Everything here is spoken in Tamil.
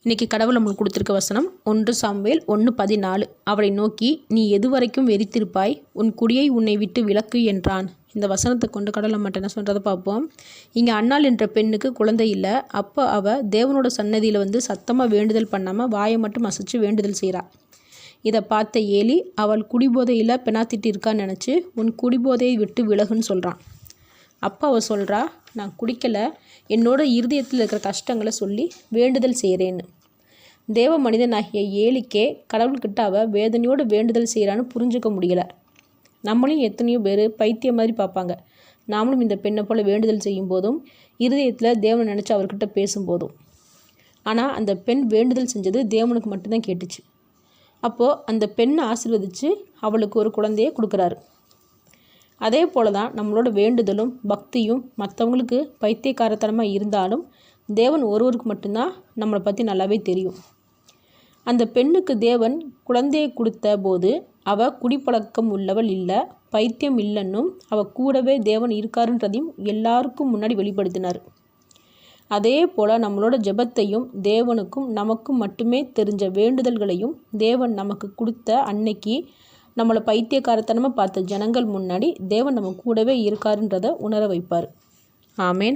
இன்றைக்கி கடவுள் நம்மளுக்கு கொடுத்துருக்க வசனம் 1 சாமுவேல் 1:14. அவளை நோக்கி, நீ எதுவரைக்கும் வெறித்திருப்பாய்? உன் குடியை உன்னை விட்டு விலக்கு என்றான். இந்த வசனத்தை கொண்டு கடவுள் நம்மகிட்ட என்ன சொல்கிறத பார்ப்போம். இங்கே அன்னாள் என்ற பெண்ணுக்கு குழந்தை இல்லை. அப்போ அவள் தேவனோட சன்னதியில் சத்தமாக வேண்டுதல் பண்ணாமல் வாயை மட்டும் அசைச்சு வேண்டுதல் செய்கிறாள். இதை பார்த்த ஏலி அவள் குடிபோதையில் பெனாத்திட்டு இருக்கான்னு நினச்சி உன் குடிபோதையை விட்டு விலகுன்னு சொல்கிறான். அப்போ அவள் சொல்கிறா, நான் குடிக்கலை, என்னோட இருதயத்தில் இருக்கிற கஷ்டங்களை சொல்லி வேண்டுதல் செய்கிறேன்னு. தேவ மனிதனாகிய ஏலிக்கே கடவுள்கிட்ட அவள் வேதனையோடு வேண்டுதல் செய்கிறான்னு புரிஞ்சுக்க முடியலை. நம்மளையும் எத்தனையோ பேர் பைத்தியம் மாதிரி பார்ப்பாங்க. நாமளும் இந்த பெண்ணை போல் வேண்டுதல் செய்யும் போதும் இருதயத்தில் தேவனை நினச்சி அவர்கிட்ட பேசும்போதும். ஆனால் அந்த பெண் வேண்டுதல் செஞ்சது தேவனுக்கு மட்டும்தான் கேட்டுச்சு. அப்போது அந்த பெண்ணை ஆசீர்வதித்து அவளுக்கு ஒரு குழந்தையை கொடுக்குறாரு. அதே போல தான் நம்மளோட வேண்டுதலும் பக்தியும் மற்றவங்களுக்கு பைத்தியக்காரத்தனமாக இருந்தாலும் தேவன் ஒருவருக்கு மட்டும்தான் நம்மளை பற்றி நல்லாவே தெரியும். அந்த பெண்ணுக்கு தேவன் குழந்தையை கொடுத்த போது அவள் குடிப்பழக்கம் உள்ளவள் இல்லை, பைத்தியம் இல்லைன்னும் அவள் கூடவே தேவன் இருக்காருன்றதையும் எல்லாருக்கும் முன்னாடி வெளிப்படுத்தினார். அதே போல் நம்மளோட ஜெபத்தையும் தேவனுக்கும் நமக்கும் மட்டுமே தெரிஞ்ச வேண்டுதல்களையும் தேவன் நமக்கு கொடுத்த அன்னைக்கு நம்மளை பைத்தியக்காரத்தனமாக பார்த்த ஜனங்கள் முன்னாடி தேவன் நம்ம கூடவே இருக்காருன்றதை உணர வைப்பார். ஆமேன்.